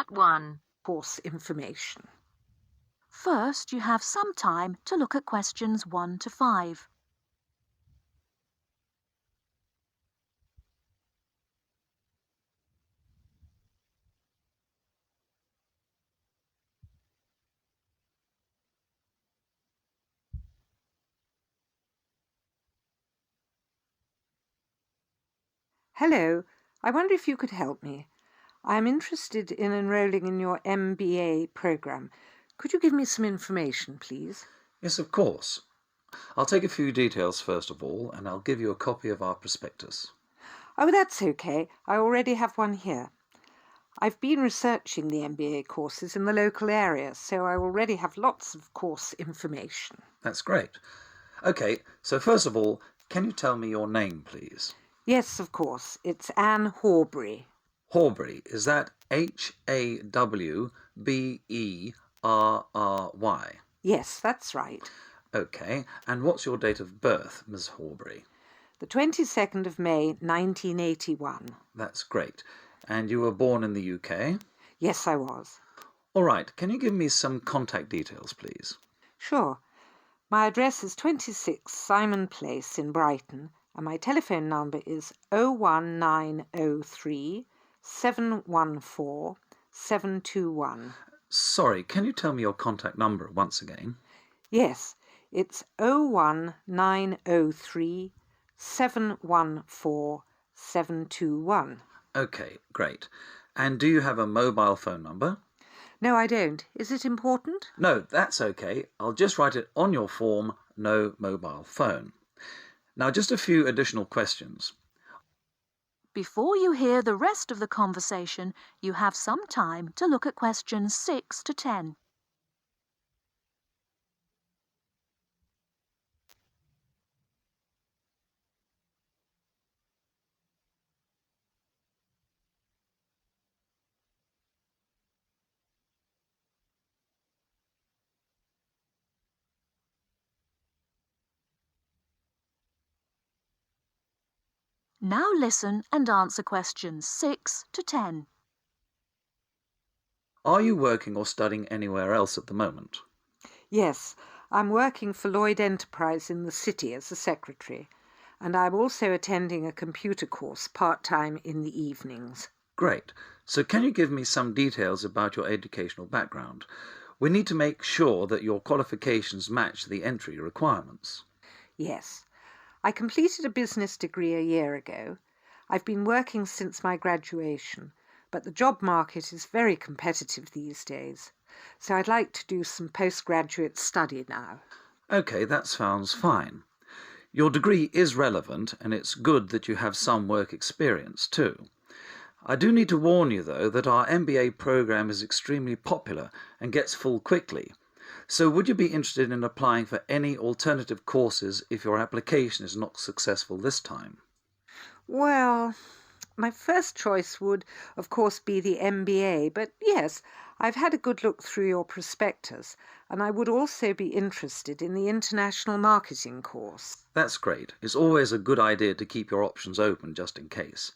Part 1. Course information. First, you have some time to look at questions 1 to 5. Hello, I wonder if you could help me. I am interested in enrolling in your MBA program. Could you give me some information, please? Yes, of course. I'll take a few details first of all, and I'll give you a copy of our prospectus. Oh, that's okay. I already have one here. I've been researching the MBA courses in the local area, so I already have lots of course information. That's great. Okay, so first of all, can you tell me your name, please? Yes, of course. It's Anne Horbury. Horbury, is that Hawberry? Yes, that's right. Okay, and what's your date of birth, Miss Horbury? The 22nd of May, 1981. That's great. And you were born in the UK? Yes, I was. All right, can you give me some contact details, please? Sure. My address is 26 Simon Place in Brighton, and my telephone number is 01903 714 721. Sorry, can you tell me your contact number once again? Yes, it's 01903 714 721. Okay, great. And do you have a mobile phone number? No, I don't. Is it important? No, that's okay. I'll just write it on your form, no mobile phone. Now, just a few additional questions. Before you hear the rest of the conversation, you have some time to look at questions 6 to 10. Now listen and answer questions 6 to 10. Are you working or studying anywhere else at the moment? Yes, I'm working for Lloyd Enterprise in the city as a secretary, and I'm also attending a computer course part-time in the evenings. Great. So can you give me some details about your educational background? We need to make sure that your qualifications match the entry requirements. Yes. I completed a business degree a year ago. I've been working since my graduation, but the job market is very competitive these days, so I'd like to do some postgraduate study now. Okay, that sounds fine. Your degree is relevant, and it's good that you have some work experience too. I do need to warn you, though, that our MBA program is extremely popular and gets full quickly. So would you be interested in applying for any alternative courses if your application is not successful this time? Well, my first choice would, of course, be the MBA, but yes, I've had a good look through your prospectus, and I would also be interested in the International Marketing course. That's great. It's always a good idea to keep your options open just in case.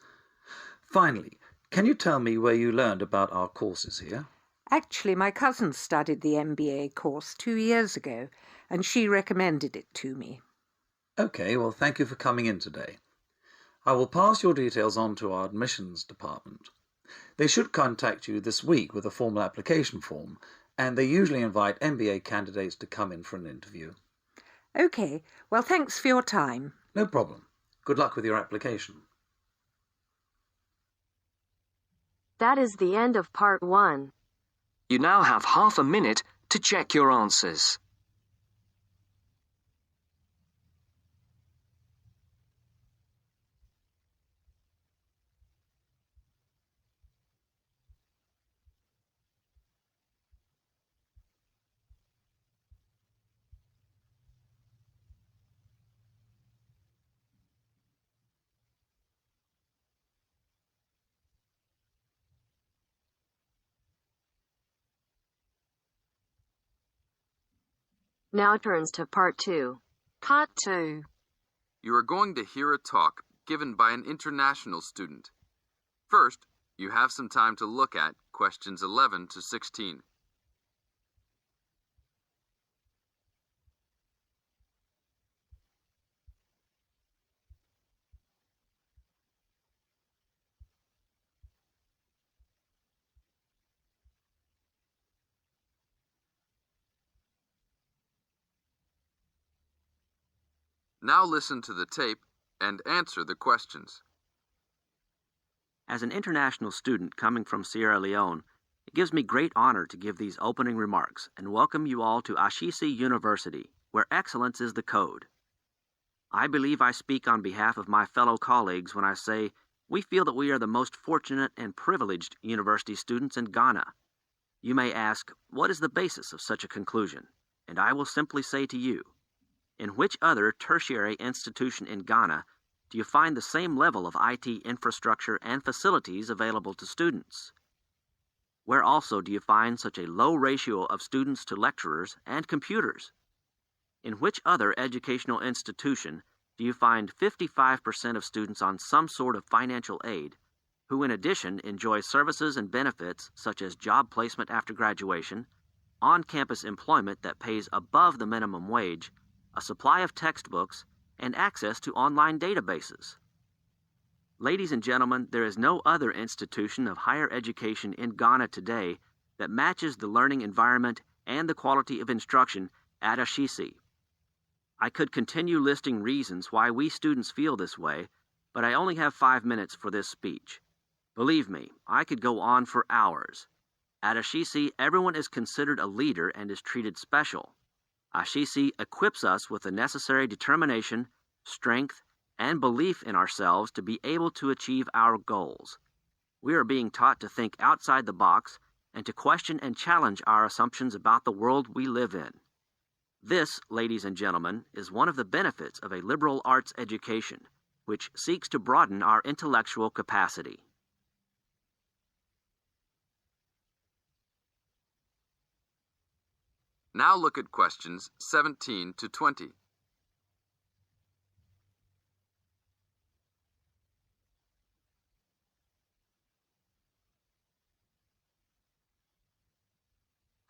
Finally, can you tell me where you learned about our courses here? Actually, my cousin studied the MBA course 2 years ago, and she recommended it to me. Okay, well, thank you for coming in today. I will pass your details on to our admissions department. They should contact you this week with a formal application form, and they usually invite MBA candidates to come in for an interview. Okay, well, thanks for your time. No problem. Good luck with your application. That is the end of Part 1. You now have half a minute to check your answers. Now turns to Part 2. Part 2. You are going to hear a talk given by an international student. First, You have some time to look at questions 11 to 16. Now listen to the tape and answer the questions. As an international student coming from Sierra Leone, it gives me great honor to give these opening remarks and welcome you all to Ashesi University, where excellence is the code. I believe I speak on behalf of my fellow colleagues when I say we feel that we are the most fortunate and privileged university students in Ghana. You may ask, what is the basis of such a conclusion? And I will simply say to you, in which other tertiary institution in Ghana do you find the same level of IT infrastructure and facilities available to students? Where also do you find such a low ratio of students to lecturers and computers? In which other educational institution do you find 55% of students on some sort of financial aid, who in addition enjoy services and benefits such as job placement after graduation, on-campus employment that pays above the minimum wage, a supply of textbooks, and access to online databases? Ladies and gentlemen, there is no other institution of higher education in Ghana today that matches the learning environment and the quality of instruction at Ashesi. I could continue listing reasons why we students feel this way, but I only have 5 minutes for this speech. Believe me, I could go on for hours. At Ashesi, everyone is considered a leader and is treated special. Ashesi equips us with the necessary determination, strength, and belief in ourselves to be able to achieve our goals. We are being taught to think outside the box and to question and challenge our assumptions about the world we live in. This, ladies and gentlemen, is one of the benefits of a liberal arts education, which seeks to broaden our intellectual capacity. Now look at questions 17 to 20.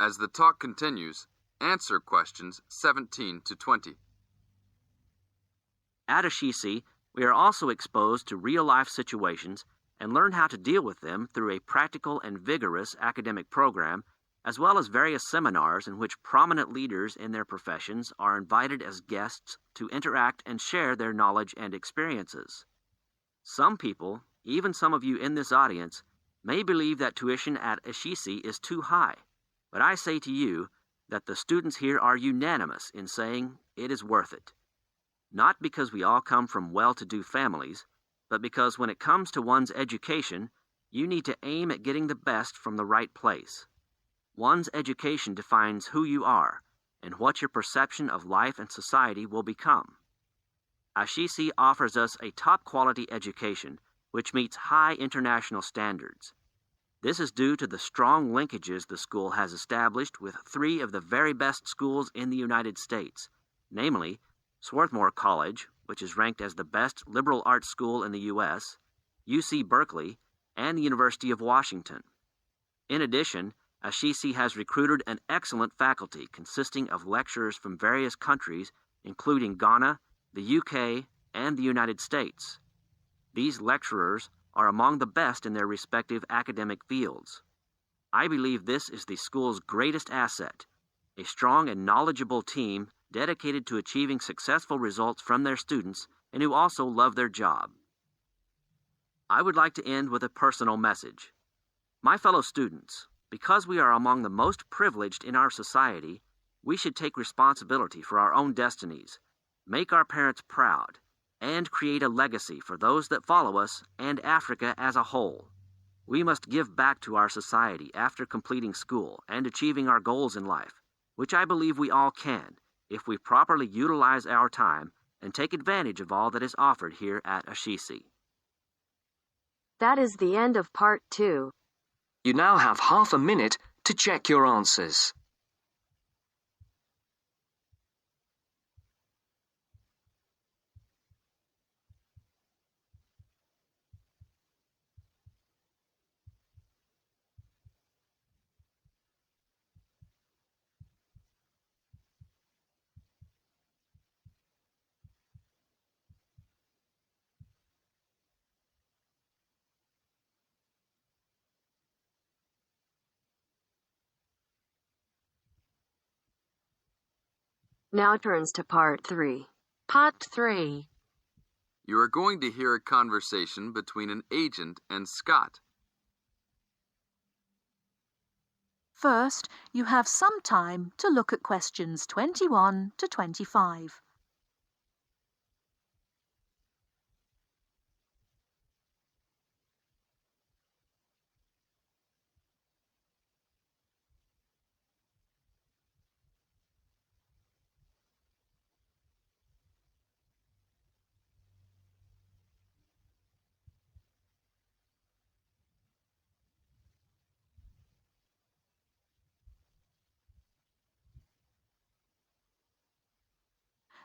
As the talk continues, answer questions 17 to 20. At Ashesi, we are also exposed to real-life situations and learn how to deal with them through a practical and vigorous academic program, as well as various seminars in which prominent leaders in their professions are invited as guests to interact and share their knowledge and experiences. Some people, even some of you in this audience, may believe that tuition at Ashesi is too high, but I say to you that the students here are unanimous in saying it is worth it. Not because we all come from well-to-do families, but because when it comes to one's education, you need to aim at getting the best from the right place. One's education defines who you are and what your perception of life and society will become. Ashesi offers us a top-quality education which meets high international standards. This is due to the strong linkages the school has established with 3 of the very best schools in the United States, namely Swarthmore College, which is ranked as the best liberal arts school in the U.S., UC Berkeley, and the University of Washington. In addition, Ashesi has recruited an excellent faculty consisting of lecturers from various countries, including Ghana, the UK, and the United States. These lecturers are among the best in their respective academic fields. I believe this is the school's greatest asset, a strong and knowledgeable team dedicated to achieving successful results from their students and who also love their job. I would like to end with a personal message. My fellow students, because we are among the most privileged in our society, we should take responsibility for our own destinies, make our parents proud, and create a legacy for those that follow us and Africa as a whole. We must give back to our society after completing school and achieving our goals in life, which I believe we all can if we properly utilize our time and take advantage of all that is offered here at Ashesi. That is the end of part 2. You now have half a minute to check your answers. Now turns to Part 3. Part 3. You are going to hear a conversation between an agent and Scott. First, you have some time to look at questions 21 to 25.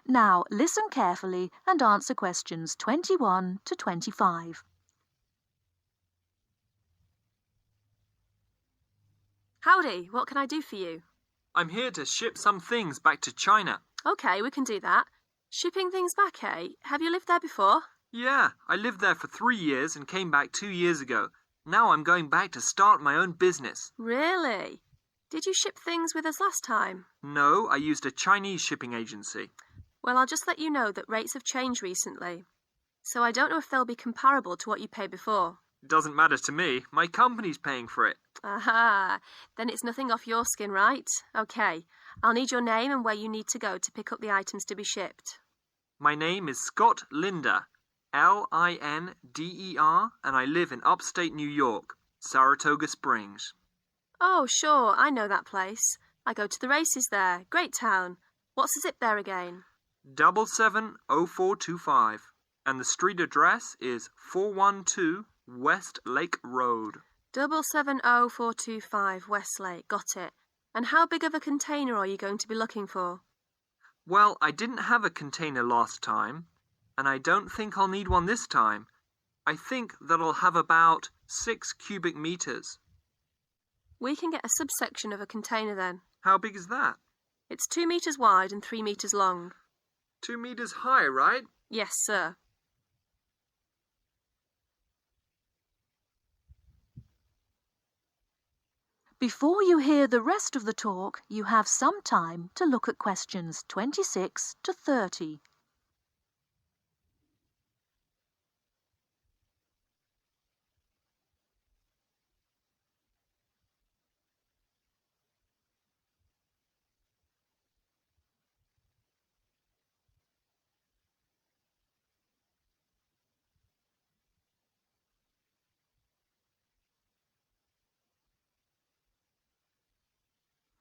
Now, listen carefully and answer questions 21 to 25. Howdy, what can I do for you? I'm here to ship some things back to China. Okay, we can do that. Shipping things back, eh? Have you lived there before? Yeah, I lived there for 3 years and came back 2 years ago. Now I'm going back to start my own business. Really? Did you ship things with us last time? No, I used a Chinese shipping agency. Well, I'll just let you know that rates have changed recently. So I don't know if they'll be comparable to what you paid before. It doesn't matter to me. My company's paying for it. Aha, then it's nothing off your skin, right? Okay, I'll need your name and where you need to go to pick up the items to be shipped. My name is Scott Linder, Linder, and I live in upstate New York, Saratoga Springs. Oh, sure, I know that place. I go to the races there. Great town. What's the zip there again? 770425, and the street address is 412 West Lake Road. 770425 Westlake, got it. And how big of a container are you going to be looking for? Well, I didn't have a container last time, and I don't think I'll need one this time. I think that I'll have about 6 cubic meters. We can get a subsection of a container then. How big is that? It's 2 meters wide and 3 meters long. 2 meters high, right? Yes, sir. Before you hear the rest of the talk, you have some time to look at questions 26 to 30.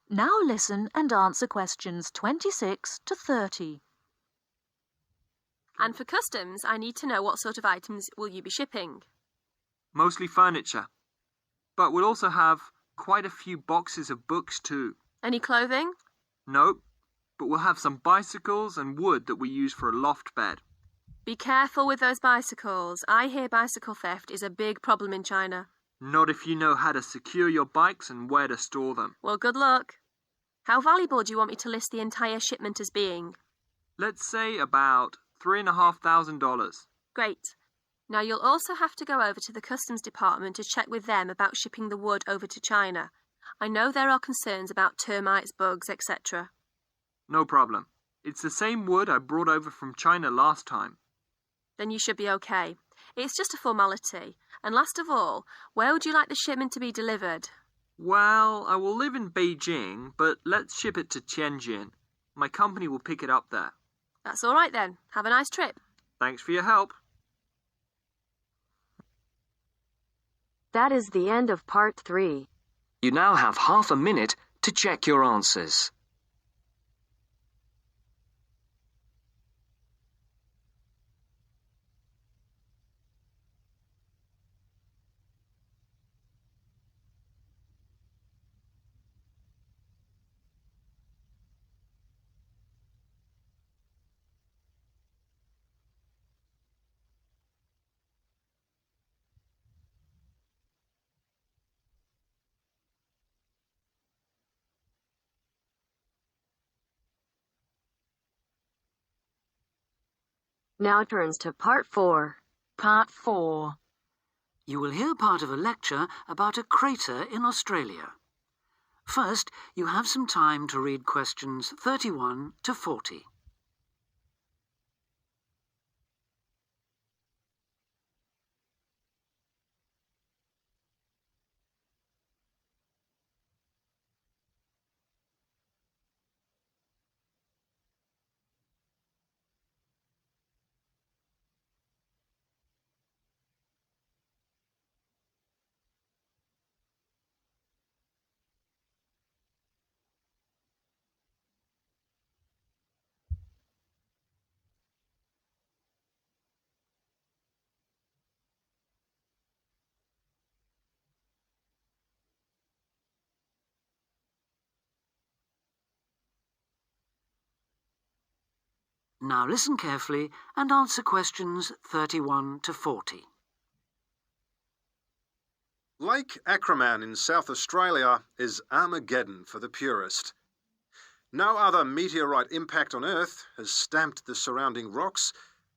Now listen and answer questions 26 to 30. And for customs, I need to know what sort of items will you be shipping? Mostly furniture. But we'll also have quite a few boxes of books too. Any clothing? Nope, but we'll have some bicycles and wood that we use for a loft bed. Be careful with those bicycles. I hear bicycle theft is a big problem in China. Not if you know how to secure your bikes and where to store them. Well, good luck. How valuable do you want me to list the entire shipment as being? Let's say about $3,500. Great. Now you'll also have to go over to the customs department to check with them about shipping the wood over to China. I know there are concerns about termites, bugs, etc. No problem. It's the same wood I brought over from China last time. Then you should be okay. It's just a formality. And last of all, where would you like the shipment to be delivered? Well, I will live in Beijing, but let's ship it to Tianjin. My company will pick it up there. That's all right then. Have a nice trip. Thanks for your help. That is the end of Part 3. You now have half a minute to check your answers. Now turns to Part 4. Part 4. You will hear part of a lecture about a crater in Australia. First, you have some time to read questions 31 to 40. Now listen carefully and answer questions 31 to 40. Lake Acraman in South Australia is Armageddon for the purist. No other meteorite impact on Earth has stamped the surrounding rocks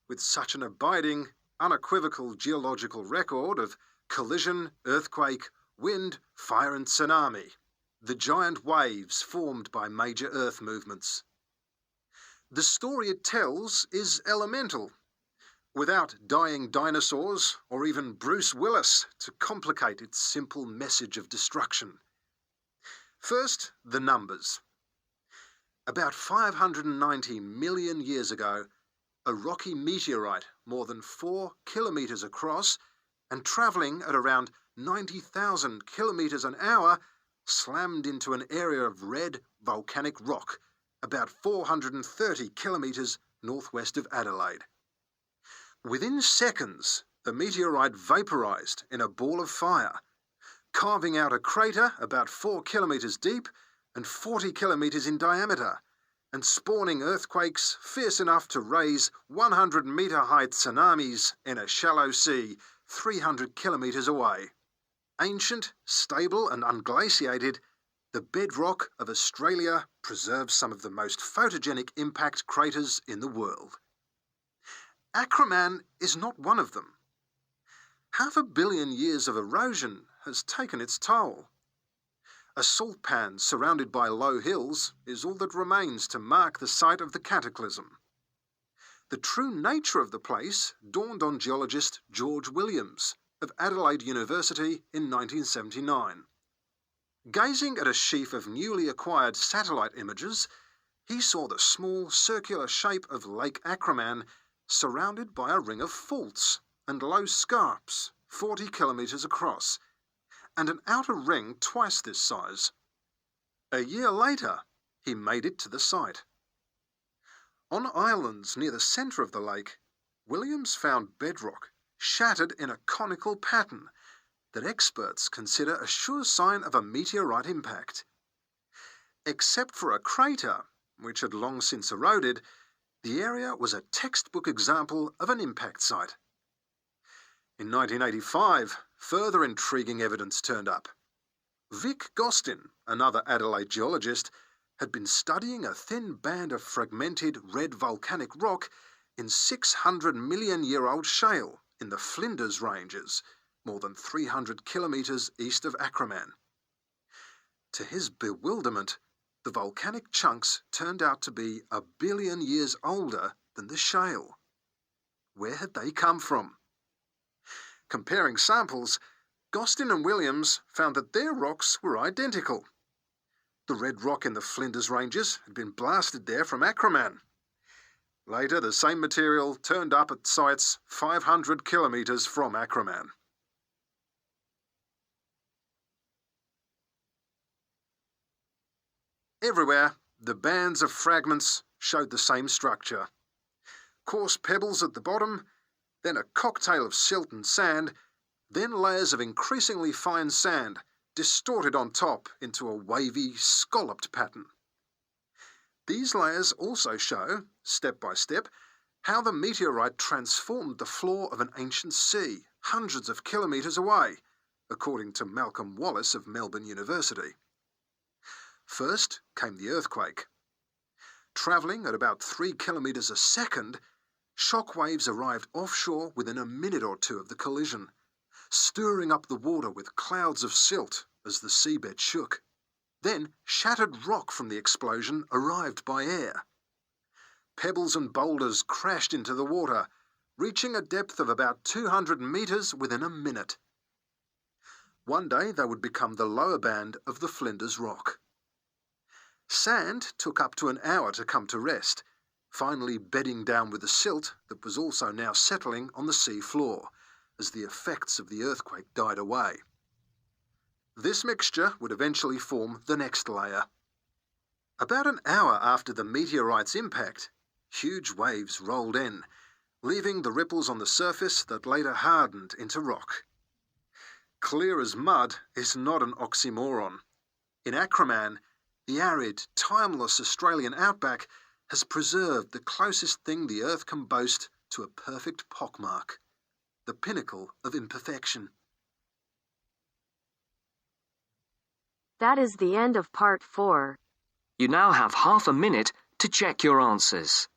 with such an abiding, unequivocal geological record of collision, earthquake, wind, fire and tsunami, the giant waves formed by major Earth movements. The story it tells is elemental, without dying dinosaurs or even Bruce Willis to complicate its simple message of destruction. First, the numbers. About 590 million years ago, a rocky meteorite more than 4 kilometres across and travelling at around 90,000 kilometres an hour slammed into an area of red volcanic rock about 430 kilometres northwest of Adelaide. Within seconds, the meteorite vaporised in a ball of fire, carving out a crater about 4 kilometres deep and 40 kilometres in diameter, and spawning earthquakes fierce enough to raise 100-metre-high tsunamis in a shallow sea 300 kilometres away. Ancient, stable and unglaciated, the bedrock of Australia preserves some of the most photogenic impact craters in the world. Acraman is not one of them. 500 million years of erosion has taken its toll. A salt pan surrounded by low hills is all that remains to mark the site of the cataclysm. The true nature of the place dawned on geologist George Williams of Adelaide University in 1979. Gazing at a sheaf of newly acquired satellite images, he saw the small circular shape of Lake Acraman surrounded by a ring of faults and low scarps 40 kilometres across, and an outer ring twice this size. A year later, he made it to the site. On islands near the centre of the lake, Williams found bedrock shattered in a conical pattern that experts consider a sure sign of a meteorite impact. Except for a crater, which had long since eroded, the area was a textbook example of an impact site. In 1985, further intriguing evidence turned up. Vic Gostin, another Adelaide geologist, had been studying a thin band of fragmented red volcanic rock in 600-million-year-old shale in the Flinders Ranges, more than 300 kilometres east of Acraman. To his bewilderment, the volcanic chunks turned out to be 1 billion years older than the shale. Where had they come from? Comparing samples, Gostin and Williams found that their rocks were identical. The red rock in the Flinders Ranges had been blasted there from Acraman. Later, the same material turned up at sites 500 kilometres from Acraman. Everywhere, the bands of fragments showed the same structure. Coarse pebbles at the bottom, then a cocktail of silt and sand, then layers of increasingly fine sand distorted on top into a wavy, scalloped pattern. These layers also show, step by step, how the meteorite transformed the floor of an ancient sea hundreds of kilometres away, according to Malcolm Wallace of Melbourne University. First came the earthquake. Travelling at about 3 kilometres a second, shock waves arrived offshore within a minute or two of the collision, stirring up the water with clouds of silt as the seabed shook. Then shattered rock from the explosion arrived by air. Pebbles and boulders crashed into the water, reaching a depth of about 200 metres within a minute. One day they would become the lower band of the Flinders Rock. Sand took up to an hour to come to rest, finally bedding down with the silt that was also now settling on the sea floor as the effects of the earthquake died away. This mixture would eventually form the next layer. About an hour after the meteorite's impact, huge waves rolled in, leaving the ripples on the surface that later hardened into rock. Clear as mud is not an oxymoron. In Acraman, the arid, timeless Australian outback has preserved the closest thing the earth can boast to a perfect pockmark, the pinnacle of imperfection. That is the end of part 4. You now have half a minute to check your answers.